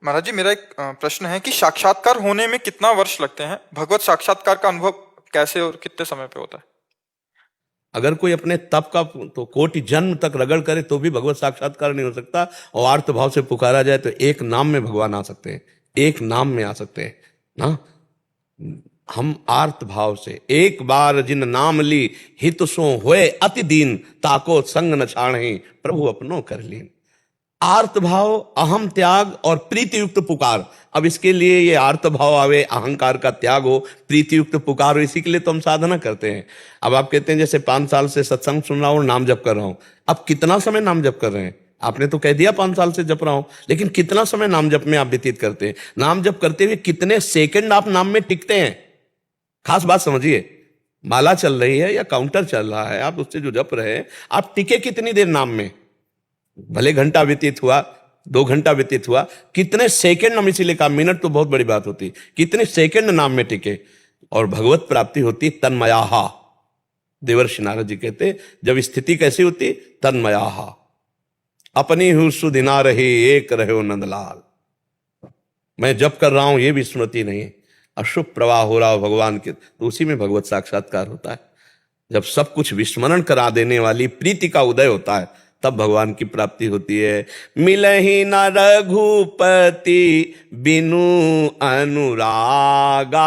महाराज जी, मेरा एक प्रश्न है कि साक्षात्कार होने में कितना वर्ष लगते हैं? भगवत साक्षात्कार का अनुभव कैसे और कितने समय पे होता है? अगर कोई अपने तप का तो कोटि जन्म तक रगड़ करे तो भी भगवत साक्षात्कार नहीं हो सकता। और आर्त भाव से पुकारा जाए तो एक नाम में भगवान आ सकते हैं, एक नाम में आ सकते हैं ना। हम आर्त भाव से एक बार जिन नाम ली हित सो होए अति दीन, ताको संग न छाणे प्रभु अपनो कर लीन। आर्त भाव, अहम त्याग और प्रीति युक्त पुकार। अब इसके लिए ये आर्त भाव आवे, अहंकार का त्याग हो, प्रीति युक्त पुकार हो, इसी के लिए तो हम साधना करते हैं। अब आप कहते हैं जैसे 5 साल से सत्संग सुन रहा हूं, नाम जप कर रहा हूं। अब कितना समय नाम जप कर रहे हैं? आपने तो कह दिया 5 साल से जप रहा हूं, लेकिन कितना समय नाम जप में आप व्यतीत करते हैं? नाम जप करते हुए कितने सेकंड आप नाम में टिकते हैं? खास बात समझिए। माला चल रही है या काउंटर चल रहा है, आप उससे जो जप रहे हैं, आप टिके कितनी देर नाम में? भले घंटा व्यतीत हुआ, 2 घंटा व्यतीत हुआ, कितने सेकंड हम, इसीलिए कहा मिनट तो बहुत बड़ी बात होती, कितने सेकंड नाम में टिके। और भगवत प्राप्ति होती तन्मयाहा। देवर्षि नारद जी कहते जब स्थिति कैसी होती, तन्मयाहा, अपनी हूं सुधिना रही एक रहो नंदलाल। मैं जब कर रहा हूं ये भी स्मृति नहीं, अशुभ प्रवाह हो रहा हो भगवान के, तो उसी में भगवत साक्षात्कार होता है। जब सब कुछ विस्मरण करा देने वाली प्रीति का उदय होता है, तब भगवान की प्राप्ति होती है। मिलहि न रघुपति बिनु अनुरागा,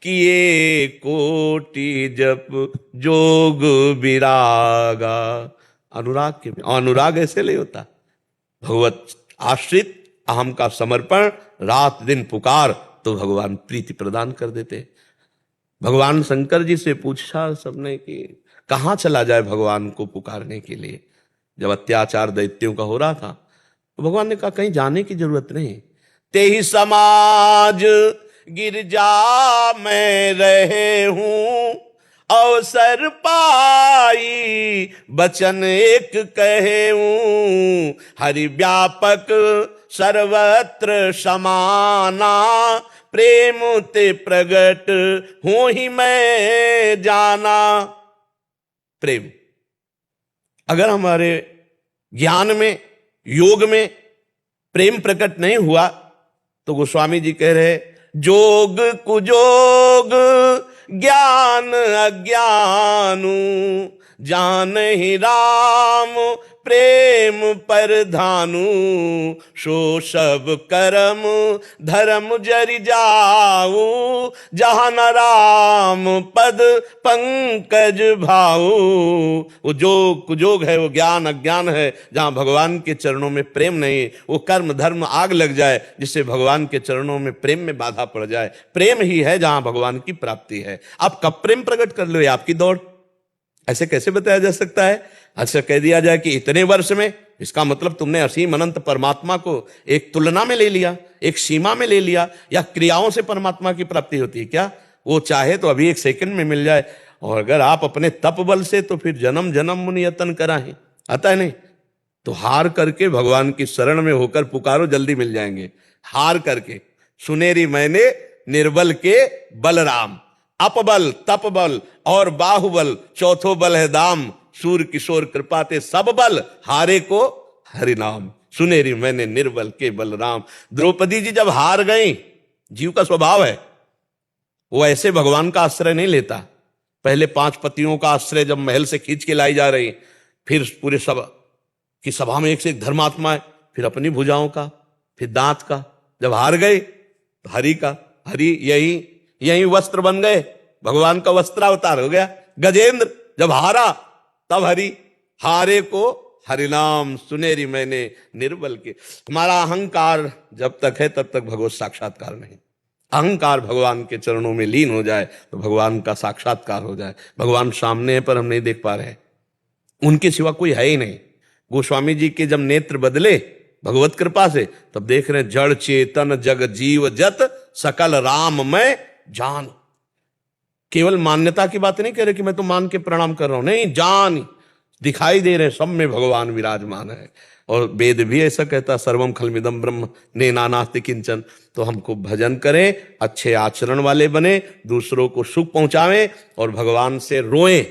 किए कोटि जप जोग विरागा। अनुराग के, अनुराग ऐसे नहीं होता। भगवत आश्रित, अहम का समर्पण, रात दिन पुकार, तो भगवान प्रीति प्रदान कर देते। भगवान शंकर जी से पूछा सबने कि कहां चला जाए भगवान को पुकारने के लिए। जब अत्याचार दैत्यों का हो रहा था तो भगवान ने कहा कहीं जाने की जरूरत नहीं, तेहि समाज गिरजा में रहे हूं, अवसर पाई बचन एक कहे हूं। हरि व्यापक सर्वत्र समाना, प्रेम ते प्रगट हूं ही मैं जाना। प्रेम अगर हमारे ज्ञान में, योग में प्रेम प्रकट नहीं हुआ तो गोस्वामी जी कह रहे जोग कुजोग ज्ञान अज्ञानु, जान ही राम प्रेम पर धानु। सो सब कर्म धर्म जरि जाऊ, जहां न राम पद पंकज भाऊ। वो जोग कुजोग है, वो ज्ञान अज्ञान है, जहां भगवान के चरणों में प्रेम नहीं। वो कर्म धर्म आग लग जाए जिससे भगवान के चरणों में प्रेम में बाधा पड़ जाए। प्रेम ही है जहां भगवान की प्राप्ति है। आप कब प्रेम प्रकट कर लो, ये आपकी दौड़। ऐसे कैसे बताया जा सकता है? अच्छा कह दिया जाए कि इतने वर्ष में, इसका मतलब तुमने असीम अनंत परमात्मा को एक तुलना में ले लिया, एक सीमा में ले लिया, या क्रियाओं से परमात्मा की प्राप्ति होती है क्या? वो चाहे तो अभी 1 सेकंड में मिल जाए, और अगर आप अपने तप बल से तो फिर जन्म जन्म मुनि यतन कराएं, आता है नहीं? तो हार करके भगवान की शरण में होकर पुकारो, जल्दी मिल जाएंगे। हार करके, सुनेरी मैंने निर्बल के बलराम, अपबल तप बल और बाहुबल, चौथो बल है दाम। सूर किशोर कृपाते सब बल, हारे को हरिनाम। सुनेरी मैंने निर्बल के बलराम। द्रौपदी जी जब हार गई, जीव का स्वभाव है वो ऐसे भगवान का आश्रय नहीं लेता। पहले 5 पतियों का आश्रय जब महल से खींच के लाई जा रही, फिर पूरे सभा की सभा में एक से एक धर्मात्मा है, फिर अपनी भुजाओं का, फिर दांत का। जब हार गए तो हरि का, हरि यही वस्त्र बन गए, भगवान का वस्त्रावतार हो गया। गजेंद्र जब हारा तब हरि, हारे को हरिनाम। सुनेरी मैंने निर्बल के। हमारा अहंकार जब तक है तब तक भगवत साक्षात्कार नहीं। अहंकार भगवान के चरणों में लीन हो जाए तो भगवान का साक्षात्कार हो जाए। भगवान सामने है पर हम नहीं देख पा रहे हैं, उनके सिवा कोई है ही नहीं। गोस्वामी जी के जब नेत्र बदले भगवत कृपा से, तब देख रहे हैं जड़ चेतन जग जीव जत सकल राम में जान। केवल मान्यता की बात नहीं कह रहे कि मैं तो मान के प्रणाम कर रहा हूं, नहीं, जान दिखाई दे रहे, सब में भगवान विराजमान है। और वेद भी ऐसा कहता, सर्वम खलमिदम ब्रह्म ने नानास्ति किंचन। तो हमको भजन करें, अच्छे आचरण वाले बने, दूसरों को सुख पहुंचावें और भगवान से रोएं।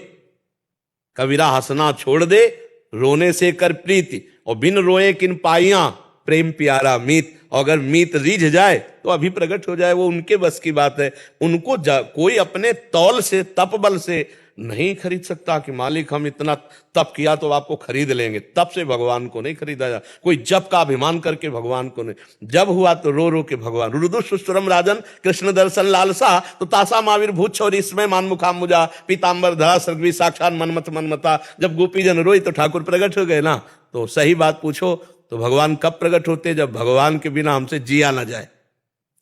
कबीरा हंसना छोड़ दे, रोने से कर प्रीति, और बिन रोए किन पाइयां, प्रेम प्यारा मीत, अगर मीत रीझ जाए तो अभी प्रकट हो जाए, वो उनके बस की बात है। उनको कोई अपने तौल से, तप बल से नहीं खरीद सकता कि मालिक हम इतना तप किया तो आपको खरीद लेंगे। तप से भगवान को नहीं खरीदा जा। कोई जप का अभिमान करके भगवान को नहीं। जब हुआ तो रो रो के भगवान, रुदु सुस्तुरम राजन कृष्ण दर्शन लालसा तो तासा माविर भूत छौरी इसमें मान मुखाम मुजा पीताम्बर धरा सर्गी साक्षात मनमत मनमता। जब गोपी जन रोई तो ठाकुर प्रकट हो गए ना। तो सही बात पूछो तो भगवान कब प्रकट होते? जब भगवान के बिना हमसे जिया ना जाए।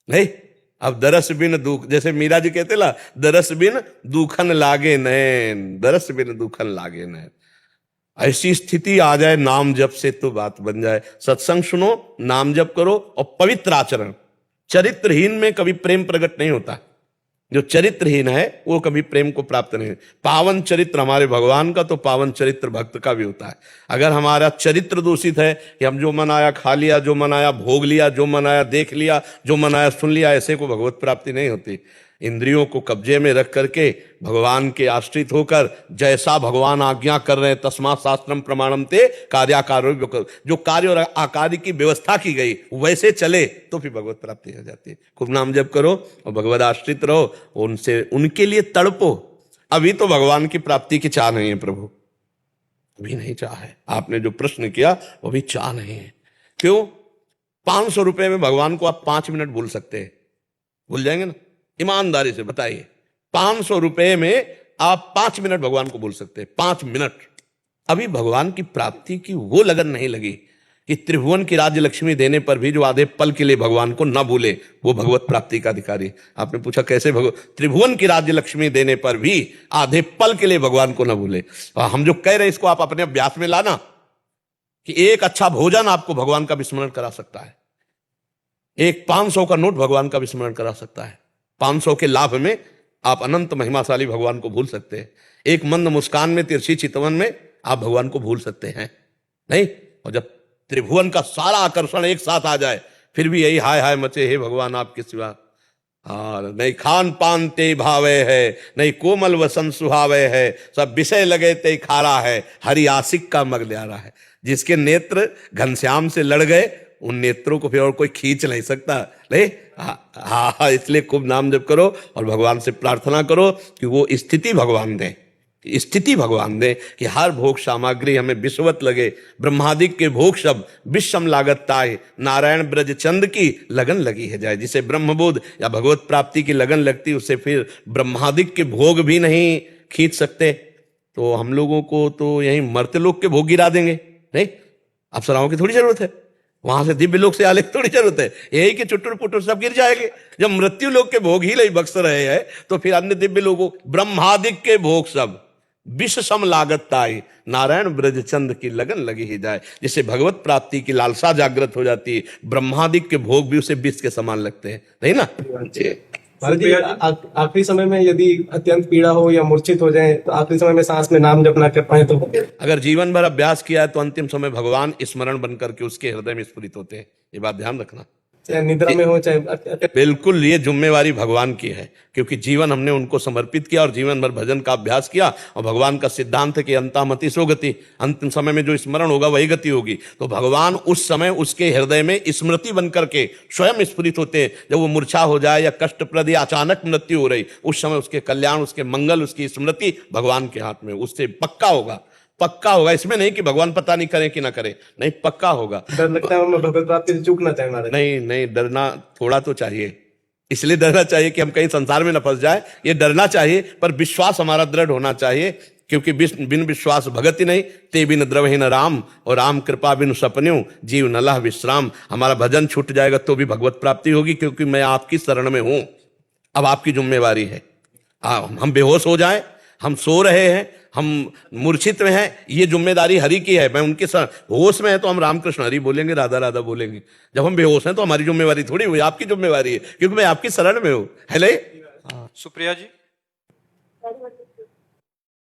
नहीं, अब दरस बिन दुख, जैसे मीरा जी कहते ला, दरस बिन दुखन लागे नैन, दरस बिन दुखन लागे नैन। ऐसी स्थिति आ जाए नाम जप से तो बात बन जाए। सत्संग सुनो, नाम जप करो और पवित्र आचरण। चरित्रहीन में कभी प्रेम प्रकट नहीं होता। जो चरित्रहीन है वो कभी प्रेम को प्राप्त नहीं। पावन चरित्र हमारे भगवान का तो पावन चरित्र भक्त का भी होता है। अगर हमारा चरित्र दूषित है कि हम जो मनाया खा लिया, जो मनाया भोग लिया, जो मनाया देख लिया, जो मनाया सुन लिया, ऐसे को भगवत प्राप्ति नहीं होती। इंद्रियों को कब्जे में रख करके भगवान के आश्रित होकर जैसा भगवान आज्ञा कर रहे हैं, तस्मात् शास्त्रम प्रमाणम ते कार्याकारो, जो कार्य और आकार्य की व्यवस्था की गई वैसे चले तो फिर भगवत प्राप्ति हो जाती है। खूब नाम जप करो और भगवत आश्रित रहो, उनसे उनके लिए तड़पो। अभी तो भगवान की प्राप्ति की चाह नहीं है प्रभु, अभी नहीं चाह है। आपने जो प्रश्न किया वो भी चाह नहीं है। क्यों? 500 रुपए में भगवान को आप 5 मिनट भूल सकते हैं? भूल जाएंगे ना? ईमानदारी से बताइए, 500 रुपए में आप 5 मिनट भगवान को भूल सकते हैं? 5 मिनट। अभी भगवान की प्राप्ति की वो लगन नहीं लगी कि त्रिभुवन की राज्य लक्ष्मी देने पर भी जो आधे पल के लिए भगवान को न भूले वो भगवत प्राप्ति का अधिकारी। आपने पूछा कैसे? त्रिभुवन की राज्य लक्ष्मी देने पर भी आधे पल के लिए भगवान को न भूले। और हम जो कह रहे हैं इसको आप अपने अभ्यास में लाना कि एक अच्छा भोजन आपको भगवान का विस्मरण करा सकता है, एक 500 का नोट भगवान का विस्मरण करा सकता है, 500 के लाभ में आप अनंत महिमाशाली भगवान को भूल सकते हैं, एक मंद मुस्कान में, तिरछी चितवन में आप भगवान को भूल सकते हैं। नहीं, और जब त्रिभुवन का सारा आकर्षण एक साथ आ जाए फिर भी यही हाय हाय मचे, हे भगवान आपके सिवा नहीं खान पान ते भावे है, नहीं कोमल वसन सुहावे है, सब विषय लगे ते खारा है, हरि आशिक का मग न्यारा है। जिसके नेत्र घनश्याम से लड़ गए उन नेत्रों को फिर और कोई खींच नहीं सकता। नहीं, हाँ, इसलिए खूब नाम जप करो और भगवान से प्रार्थना करो कि वो स्थिति भगवान दे, स्थिति भगवान दे कि हर भोग सामग्री हमें विषवत लगे। ब्रह्मादिक के भोग शब्द विषम लागत ताय, नारायण ब्रज चंद की लगन लगी है जाए। जिसे ब्रह्मबोध या भगवत प्राप्ति की लगन लगती उससे फिर ब्रह्मादिक के भोग भी नहीं खींच सकते। तो हम लोगों को तो यही मर्त्य लोक के भोग गिरा देंगे। नहीं, अप्सराओं की थोड़ी जरूरत है, वहां से दिव्य लोक से आने की थोड़ी जरूरत है। यही कि चुटुर पुटुर सब गिर जाएंगे। जब मृत्यु लोक के भोग ही नहीं बख्श रहे हैं तो फिर अन्य दिव्य लोगों, ब्रह्मादिक के भोग सब विष सम लागत ताई, नारायण ब्रज चंद की लगन लगी ही जाए। जिससे भगवत प्राप्ति की लालसा जागृत हो जाती है। ब्रह्मादिक के भोग भी उसे विष के समान लगते हैं। नहीं ना? महाराज जी, आखिरी समय में यदि अत्यंत पीड़ा हो या मूर्छित हो जाए तो आखिरी समय में सांस में नाम जप ना कर पाए तो अगर जीवन भर अभ्यास किया है तो अंतिम समय भगवान स्मरण बनकर के उसके हृदय में स्फुरित होते हैं। ये बात ध्यान रखना। चाहे निद्रा में हो चाहे बिल्कुल, ये जिम्मेवारी भगवान की है क्योंकि जीवन हमने उनको समर्पित किया और जीवन भर भजन का अभ्यास किया। और भगवान का सिद्धांत है कि अंतामति सो गति, अंतिम समय में जो स्मरण होगा वही गति होगी। तो भगवान उस समय उसके हृदय में स्मृति बनकर के स्वयं स्फुरित होते हैं। जब वो मूर्छा हो जाए या कष्टप्रद या अचानक मृत्यु हो रही, उस समय उसके कल्याण, उसके मंगल, उसकी स्मृति भगवान के हाथ में, उससे पक्का होगा, पक्का होगा। इसमें नहीं कि भगवान पता नहीं करें कि ना करें, नहीं, पक्का होगा। डर लगता है मैं भगवत प्राप्ति से चूकना चाहे महाराज। नहीं नहीं, डरना थोड़ा तो चाहिए। इसलिए डरना चाहिए कि हम कहीं संसार में न फंस जाए, ये डरना चाहिए। पर विश्वास हमारा दृढ़ होना चाहिए क्योंकि बिन विश्वास भगति नहीं, ते बिन द्रवहीन राम, और राम कृपा बिन सपन्यू जीव न लह विश्राम। हमारा भजन छूट जाएगा तो भी भगवत प्राप्ति होगी क्योंकि मैं आपकी शरण में हूं। अब आपकी जिम्मेवारी है। हम बेहोश हो जाए, हम सो रहे हैं, हम मूर्छित में हैं, ये जिम्मेदारी हरि की है। मैं उनके होश में है तो हम रामकृष्ण हरि बोलेंगे, राधा राधा बोलेंगे। जब हम बेहोश हैं तो हमारी जिम्मेवारी थोड़ी हुई, आपकी जिम्मेवारी है क्योंकि मैं आपकी शरण में हूं। हेले सुप्रिया जी,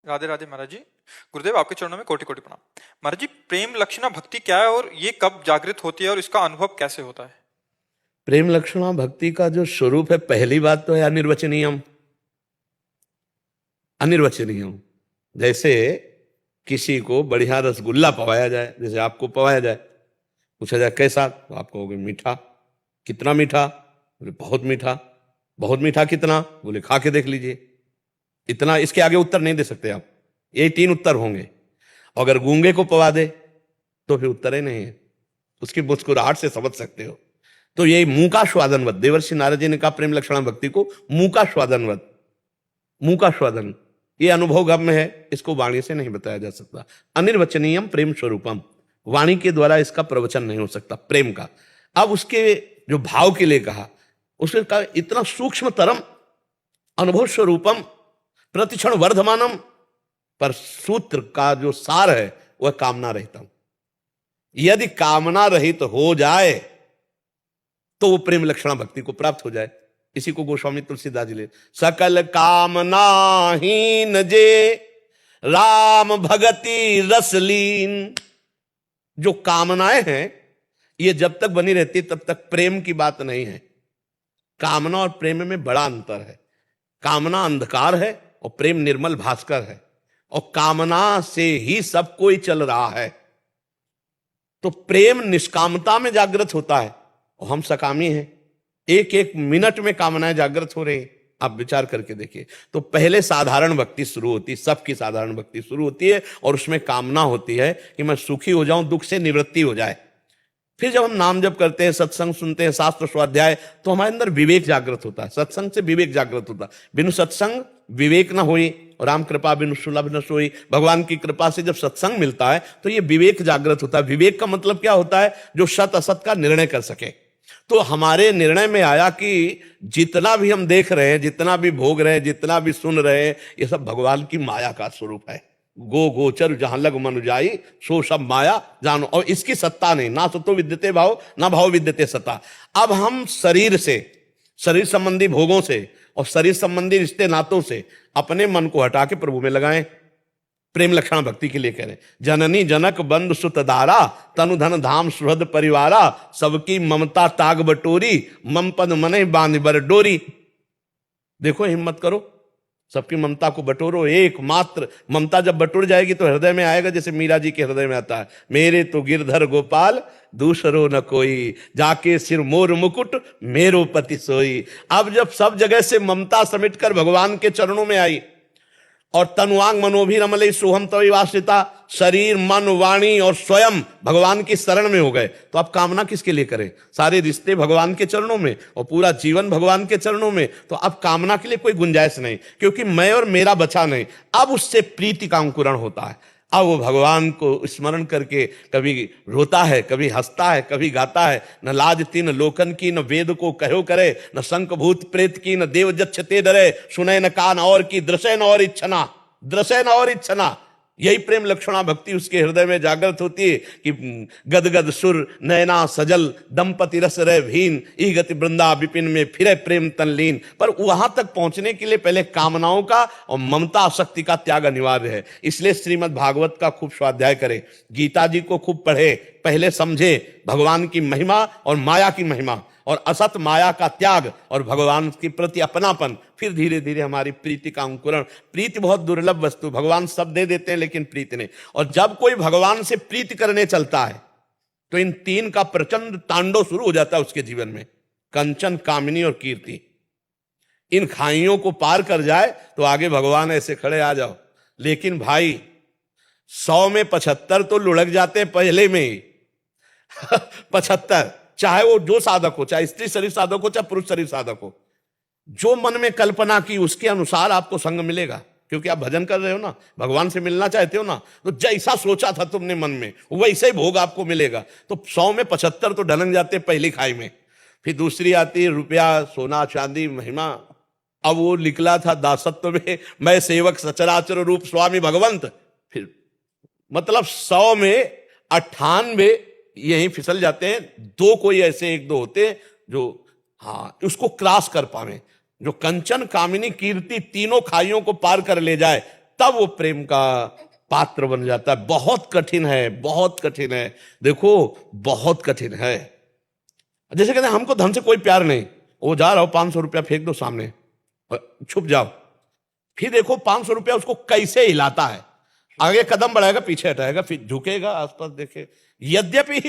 राधे राधे महाराज जी। गुरुदेव आपके चरणों में कोटि कोटि प्रणाम। महाराज जी, प्रेम लक्षणा भक्ति क्या है और ये कब जागृत होती है और इसका अनुभव कैसे होता है? प्रेम लक्षणा भक्ति का जो स्वरूप है, पहली बात तो है अनिर्वचनीयम। अनिर्वचनीयम, जैसे किसी को बढ़िया रसगुल्ला पवाया जाए, जैसे आपको पवाया जाए पूछा जाए कैसा, तो आप कहोगे मीठा। कितना मीठा? बोले बहुत मीठा। बहुत मीठा कितना? बोले खा के देख लीजिए। इतना, इसके आगे उत्तर नहीं दे सकते आप, यही 3 उत्तर होंगे। अगर गूंगे को पवा दे तो फिर उत्तर ही नहीं है, उसकी मुस्कुराहट से समझ सकते हो। तो यही मुंह का स्वादनवत, देवर्षि नारद जी ने कहा प्रेम लक्षणा भक्ति को मुंह का स्वादनवत, मुंह का स्वादन, ये अनुभव गम्य है, इसको वाणी से नहीं बताया जा सकता। अनिर्वचनीयम प्रेम स्वरूपम, वाणी के द्वारा इसका प्रवचन नहीं हो सकता प्रेम का। अब उसके जो भाव के लिए कहा, उसने कहा इतना सूक्ष्म तरम अनुभव स्वरूपम प्रतिक्षण वर्धमानम, पर सूत्र का जो सार है वह कामना रहितम। यदि कामना रहित हो जाए तो वो प्रेम लक्षणा भक्ति को प्राप्त हो जाए। इसी को गोस्वामी तुलसीदास जी ले, सकल कामना हीन जे राम भगति रसलीन। जो कामनाएं हैं ये जब तक बनी रहती तब तक प्रेम की बात नहीं है। कामना और प्रेम में बड़ा अंतर है। कामना अंधकार है और प्रेम निर्मल भास्कर है, और कामना से ही सब कोई चल रहा है। तो प्रेम निष्कामता में जागृत होता है और हम सकामी हैं, एक एक मिनट में कामनाएं जागृत हो रही। आप विचार करके देखिए, तो पहले साधारण भक्ति शुरू होती है, सबकी साधारण भक्ति शुरू होती है, और उसमें कामना होती है कि मैं सुखी हो जाऊं, दुख से निवृत्ति हो जाए। फिर जब हम नाम जप करते हैं, सत्संग सुनते हैं, शास्त्र स्वाध्याय, तो हमारे अंदर विवेक जागृत होता है। सत्संग से विवेक जागृत होता है। बिनु सत्संग विवेक ना होई, और राम कृपा बिनु सुलभ न सोई। भगवान की कृपा से जब सत्संग मिलता है तो ये विवेक जागृत होता है। विवेक का मतलब क्या होता है? जो सत असत का निर्णय कर सके। तो हमारे निर्णय में आया कि जितना भी हम देख रहे हैं, जितना भी भोग रहे हैं, जितना भी सुन रहे हैं, ये सब भगवान की माया का स्वरूप है। गो गोचर जहां लग मन जाई सो सब माया जानो, और इसकी सत्ता नहीं, ना सतो विद्यते भाव, ना भाव विद्यते सत्ता। अब हम शरीर से, शरीर संबंधी भोगों से और शरीर संबंधी रिश्ते नातों से अपने मन को हटा के प्रभु में लगाएं। प्रेम लक्षण भक्ति के लिए कह रहे हैं, जननी जनक बंधु सुत दारा तनु धन धाम सुहृद परिवारा, सबकी ममता ताग बटोरी मम पद मने बांध बर डोरी। देखो हिम्मत करो, सबकी ममता को बटोरो। एकमात्र ममता जब बटोर जाएगी तो हृदय में आएगा, जैसे मीरा जी के हृदय में आता है, मेरे तो गिरधर गोपाल दूसरो न कोई, जाके सिर मोर मुकुट मेरो पति सोई। अब जब सब जगह से ममता समेट कर भगवान के चरणों में आई, और तनुआंग मनोभिरमले सोहम तविवासिता, शरीर मन वाणी और स्वयं भगवान की शरण में हो गए, तो अब कामना किसके लिए करें? सारे रिश्ते भगवान के चरणों में और पूरा जीवन भगवान के चरणों में, तो अब कामना के लिए कोई गुंजाइश नहीं, क्योंकि मैं और मेरा बचा नहीं। अब उससे प्रीति का अंकुरण होता है। अब वो भगवान को स्मरण करके कभी रोता है, कभी हंसता है, कभी गाता है। न लाज तीन लोकन की, न वेद को कहो करे, न शंख भूत प्रेत की, न देव जच्छते डरे, सुने न कान और की, दृश्य न और इच्छना, दृश्य न और इच्छना। यही प्रेम लक्षणा भक्ति उसके हृदय में जागृत होती है कि गदगद सुर नयना सजल दंपति रस रह भीन, ई गति वृंदा विपिन में फिरे प्रेम तनलीन। पर वहां तक पहुंचने के लिए पहले कामनाओं का और ममता आसक्ति का त्याग अनिवार्य है। इसलिए श्रीमद् भागवत का खूब स्वाध्याय करें, गीता जी को खूब पढ़े, पहले समझे भगवान की महिमा और माया की महिमा, और असत माया का त्याग और भगवान के प्रति अपनापन, फिर धीरे धीरे हमारी प्रीति का अंकुरण। प्रीति बहुत दुर्लभ वस्तु, भगवान सब दे देते हैं लेकिन प्रीति नहीं। और जब कोई भगवान से प्रीति करने चलता है तो इन 3 का प्रचंड तांडव शुरू हो जाता है उसके जीवन में, कंचन, कामिनी और कीर्ति। इन खाइयों को पार कर जाए तो आगे भगवान ऐसे खड़े आ जाओ। लेकिन भाई 100 में 75 तो लुढ़क जाते हैं पहले में ही 75, चाहे वो जो साधक हो, चाहे स्त्री शरीर साधक हो, चाहे पुरुष शरीर साधक हो, जो मन में कल्पना की उसके अनुसार आपको संग मिलेगा। क्योंकि आप भजन कर रहे हो ना, भगवान से मिलना चाहते हो ना, तो जैसा सोचा था तुमने मन में वैसे ही भोग आपको मिलेगा। तो 100 में 75 तो ढलक जाते पहली खाई में। फिर दूसरी आती है रुपया, सोना, चांदी, महिमा। अब वो निकला था दासत्व में, मैं सेवक सचराचर रूप स्वामी भगवंत। फिर मतलब 100 में 98 यहीं फिसल जाते हैं। 2 कोई ऐसे 1-2 होते हैं जो उसको क्रॉस कर पावे, जो कंचन, कामिनी, कीर्ति तीनों खाइयों को पार कर ले जाए, तब वो प्रेम का पात्र बन जाता है। बहुत कठिन है, बहुत कठिन है। देखो बहुत कठिन है। जैसे कहते हैं हमको धन से कोई प्यार नहीं, वो जा रहा हो 500 रुपया फेंक दो सामने, छुप जाओ। फिर देखो 500 रुपया उसको कैसे हिलाता है, आगे कदम बढ़ाएगा, पीछे हटाएगा, फिर झुकेगा, आसपास देखे। यद्यपि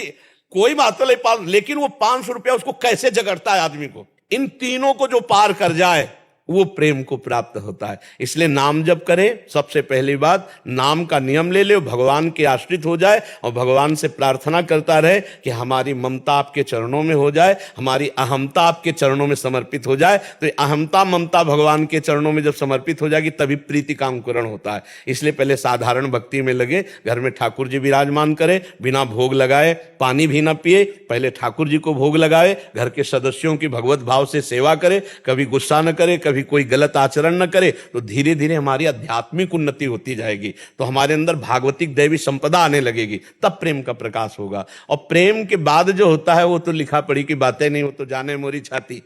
कोई महत्व नहीं पाल, लेकिन वो 500 रुपया उसको कैसे जगड़ता है आदमी को, इन तीनों को जो पार कर जाए वो प्रेम को प्राप्त होता है। इसलिए नाम जप करे, सबसे पहली बात नाम का नियम ले ले, भगवान के आश्रित हो जाए और भगवान से प्रार्थना करता रहे कि हमारी ममता आपके चरणों में हो जाए, हमारी अहमता आपके चरणों में समर्पित हो जाए। तो ये अहमता ममता भगवान के चरणों में जब समर्पित हो जाएगी तभी प्रीति का अंकुरण होता है। इसलिए पहले साधारण भक्ति में लगे, घर में ठाकुर जी विराजमान करे, बिना भोग लगाए पानी भी ना पिए, पहले ठाकुर जी को भोग लगाए, घर के सदस्यों की भगवत भाव से सेवा करे, कभी गुस्सा न करे, कभी कोई गलत आचरण न करे, तो धीरे धीरे हमारी आध्यात्मिक उन्नति होती जाएगी, तो हमारे अंदर भागवतिक दैवी संपदा आने लगेगी, तब प्रेम का प्रकाश होगा। और प्रेम के बाद जो होता है वो तो लिखा पढ़ी की बातें नहीं, वो तो जाने मोरी छाती,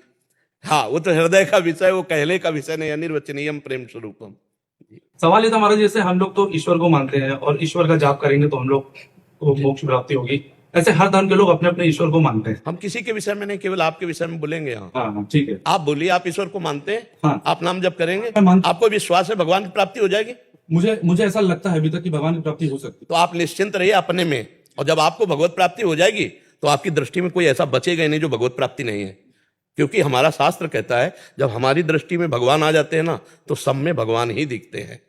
हाँ वो तो हृदय का विषय, वो कहले का विषय नहीं, अनिर्वचनीयम प्रेम स्वरूपम। सवाल ये था महाराज, जैसे हम लोग तो ईश्वर को मानते हैं और ईश्वर का जाप करेंगे तो हम लोग को मोक्ष प्राप्ति होगी, ऐसे हर धर्म के लोग अपने अपने ईश्वर को मानते हैं। हम किसी के विषय में नहीं, केवल आपके विषय में बोलेंगे यहाँ। हाँ ठीक है, आप बोलिए, आप ईश्वर को मानते हैं? हाँ। आप नाम जब करेंगे मैं मानता आपको विश्वास है भगवान की प्राप्ति हो जाएगी? मुझे ऐसा लगता है अभी तक कि भगवान की प्राप्ति हो सकती तो आप निश्चिंत रहिए अपने में, और जब आपको भगवत प्राप्ति हो जाएगी तो आपकी दृष्टि में कोई ऐसा बचेगा ही नहीं जो भगवत प्राप्ति नहीं है। क्योंकि हमारा शास्त्र कहता है जब हमारी दृष्टि में भगवान आ जाते हैं ना तो सब में भगवान ही दिखते हैं।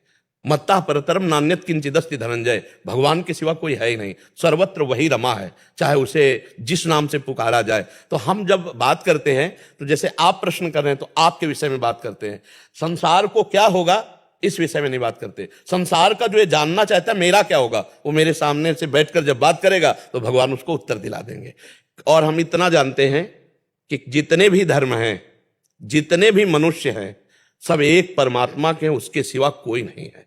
मत्ता परतरम नान्यत किंचिदस्ति धनंजय, भगवान के सिवा कोई है ही नहीं, सर्वत्र वही रमा है, चाहे उसे जिस नाम से पुकारा जाए। तो हम जब बात करते हैं तो जैसे आप प्रश्न कर रहे हैं तो आपके विषय में बात करते हैं, संसार को क्या होगा इस विषय में नहीं बात करते। संसार का जो ये जानना चाहता है मेरा क्या होगा, वो मेरे सामने से बैठकर जब बात करेगा तो भगवान उसको उत्तर दिला देंगे। और हम इतना जानते हैं कि जितने भी धर्म हैं, जितने भी मनुष्य हैं, सब एक परमात्मा के हैं, उसके सिवा कोई नहीं है।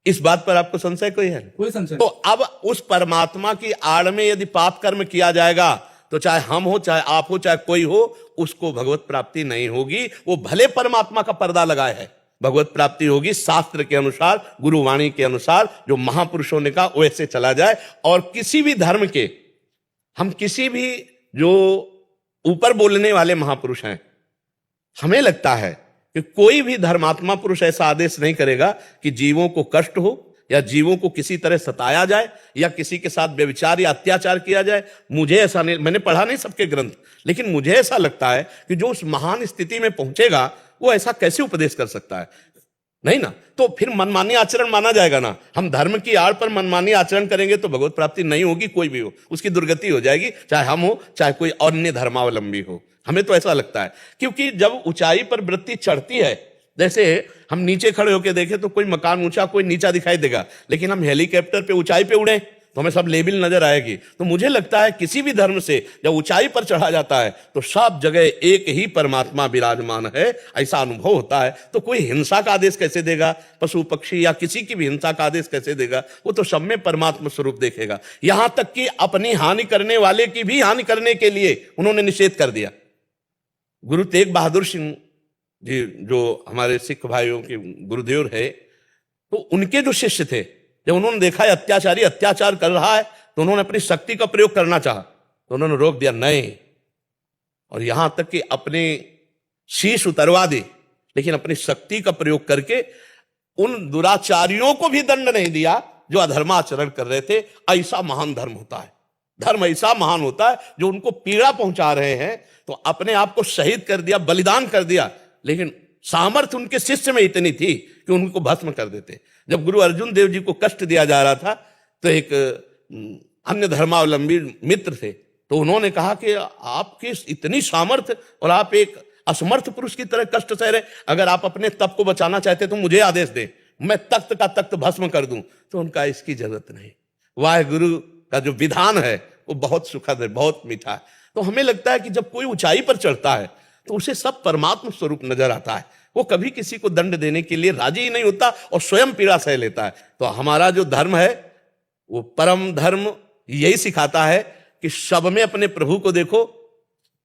इस बात पर आपको संशय कोई है? कोई संशय। तो अब उस परमात्मा की आड़ में यदि पाप कर्म किया जाएगा तो चाहे हम हो, चाहे आप हो, चाहे कोई हो, उसको भगवत प्राप्ति नहीं होगी। वो भले परमात्मा का पर्दा लगाए है, भगवत प्राप्ति होगी शास्त्र के अनुसार, गुरुवाणी के अनुसार, जो महापुरुषों ने कहा वैसे चला जाए। और किसी भी धर्म के, हम किसी भी जो ऊपर बोलने वाले महापुरुष हैं, हमें लगता है कि कोई भी धर्मात्मा पुरुष ऐसा आदेश नहीं करेगा कि जीवों को कष्ट हो या जीवों को किसी तरह सताया जाए या किसी के साथ व्यभिचार या अत्याचार किया जाए। मुझे ऐसा नहीं, मैंने पढ़ा नहीं सबके ग्रंथ, लेकिन मुझे ऐसा लगता है कि जो उस महान स्थिति में पहुंचेगा वो ऐसा कैसे उपदेश कर सकता है? नहीं ना, तो फिर मनमानी आचरण माना जाएगा ना। हम धर्म की आड़ पर मनमानी आचरण करेंगे तो भगवत प्राप्ति नहीं होगी, कोई भी हो उसकी दुर्गति हो जाएगी, चाहे हम हो चाहे कोई अन्य धर्मावलंबी हो। हमें तो ऐसा लगता है, क्योंकि जब ऊंचाई पर वृत्ति चढ़ती है, जैसे हम नीचे खड़े होकर देखें तो कोई मकान ऊंचा कोई नीचा दिखाई देगा, लेकिन हम हेलीकॉप्टर पे ऊंचाई पे उड़े तो हमें सब लेवल नजर आएगी। तो मुझे लगता है किसी भी धर्म से जब ऊंचाई पर चढ़ा जाता है तो सब जगह एक ही परमात्मा विराजमान है, ऐसा अनुभव होता है। तो कोई हिंसा का आदेश कैसे देगा? पशु पक्षी या किसी की भी हिंसा का आदेश कैसे देगा? वो तो सब में परमात्मा स्वरूप देखेगा। यहां तक कि अपनी हानि करने वाले की भी हानि करने के लिए उन्होंने निषेध कर दिया। गुरु तेग बहादुर सिंह जी जो हमारे सिख भाइयों के गुरुदेव है, तो उनके जो शिष्य थे, जब उन्होंने देखा है अत्याचारी अत्याचार कर रहा है तो उन्होंने अपनी शक्ति का प्रयोग करना चाहा तो उन्होंने रोक दिया, नहीं। और यहां तक कि अपने शीश उतरवा दी, लेकिन अपनी शक्ति का प्रयोग करके उन दुराचारियों को भी दंड नहीं दिया जो अधर्माचरण कर रहे थे। ऐसा महान धर्म होता है, धर्म ऐसा महान होता है जो उनको पीड़ा पहुंचा रहे हैं तो अपने आप को शहीद कर दिया, बलिदान कर दिया, लेकिन सामर्थ्य उनके शिष्य में इतनी थी कि उनको भस्म कर देते। जब गुरु अर्जुन देव जी को कष्ट दिया जा रहा था तो एक अन्य धर्मावलंबी मित्र थे, तो उन्होंने कहा कि आपकी इतनी सामर्थ्य और आप एक असमर्थ पुरुष की तरह कष्ट सह रहे, अगर आप अपने तप को बचाना चाहते तो मुझे आदेश दे, मैं तख्त का तख्त भस्म कर दूं। तो उनका इसकी जरूरत नहीं। वाहेगुरु का जो विधान है वो बहुत सुखद है, बहुत मीठा है। तो हमें लगता है कि जब कोई ऊंचाई पर चढ़ता है तो उसे सब परमात्मा स्वरूप नजर आता है, वो कभी किसी को दंड देने के लिए राजी ही नहीं होता और स्वयं पीड़ा सह लेता है। तो हमारा जो धर्म है वो परम धर्म यही सिखाता है कि सब में अपने प्रभु को देखो,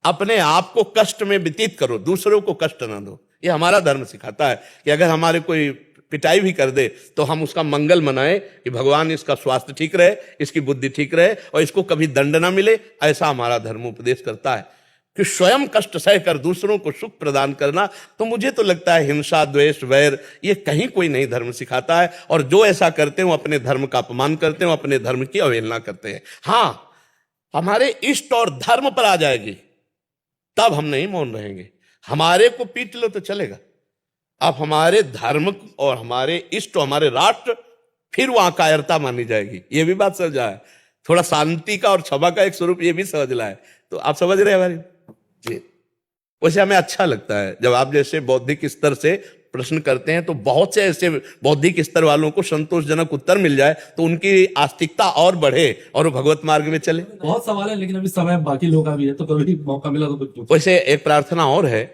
अपने आप को कष्ट में व्यतीत करो, दूसरों को कष्ट ना दो। ये हमारा धर्म सिखाता है कि अगर हमारे कोई पिटाई भी कर दे तो हम उसका मंगल मनाएं कि भगवान इसका स्वास्थ्य ठीक रहे, इसकी बुद्धि ठीक रहे और इसको कभी दंड ना मिले। ऐसा हमारा धर्म उपदेश करता है कि स्वयं कष्ट सहकर दूसरों को सुख प्रदान करना। तो मुझे तो लगता है हिंसा, द्वेष, वैर ये कहीं कोई नहीं धर्म सिखाता है। और जो ऐसा करते हैं वो अपने धर्म का अपमान करते हैं, अपने धर्म की अवहेलना करते हैं। हाँ, हमारे इष्ट और धर्म पर आ जाएगी, तब हम नहीं मौन रहेंगे। हमारे को पीट लो तो चलेगा, अब हमारे धर्म और हमारे इष्ट और हमारे राष्ट्र, फिर वहां कायरता मानी जाएगी। ये भी बात समझ आए, थोड़ा शांति का और क्षमा का एक स्वरूप ये भी समझ लाए। तो आप समझ रहे हैं हमारी जी। वैसे हमें अच्छा लगता है जब आप जैसे बौद्धिक स्तर से प्रश्न करते हैं, तो बहुत से ऐसे बौद्धिक स्तर वालों को संतोषजनक उत्तर मिल जाए तो उनकी आस्तिकता और बढ़े और वो भगवत मार्ग में चले। बहुत सवाल है लेकिन अभी समय बाकी लोग का भी है, तो कभी मौका मिला तो कुछ पूछो। वैसे एक प्रार्थना और है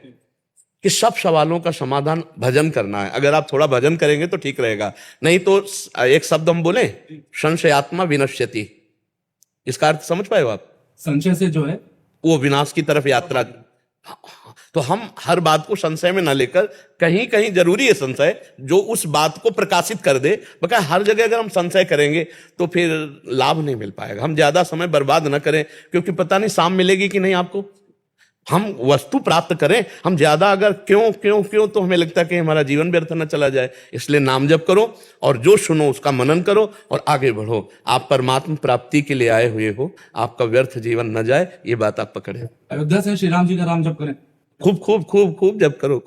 कि सब सवालों का समाधान भजन करना है। अगर आप थोड़ा भजन करेंगे तो ठीक रहेगा, नहीं तो एक शब्द हम बोले, संशयात्मा विनश्यति, इसका अर्थ समझ पाए हो आप? संशय से जो है वो विनाश की तरफ यात्रा। तो हम हर बात को संशय में ना लेकर, कहीं कहीं जरूरी है संशय जो उस बात को प्रकाशित कर दे। बका हर जगह अगर हम संशय करेंगे तो फिर लाभ नहीं मिल पाएगा। हम ज्यादा समय बर्बाद ना करें, क्योंकि पता नहीं शाम मिलेगी कि नहीं आपको। हम वस्तु प्राप्त करें, हम ज्यादा अगर क्यों क्यों क्यों तो हमें लगता है कि हमारा जीवन व्यर्थ न चला जाए। इसलिए नाम जप करो और जो सुनो उसका मनन करो और आगे बढ़ो। आप परमात्मा प्राप्ति के लिए आए हुए हो, आपका व्यर्थ जीवन न जाए, ये बात आप पकड़े। अयोध्या से श्री राम जी का नाम जप करें, खूब खूब खूब खूब जप करो।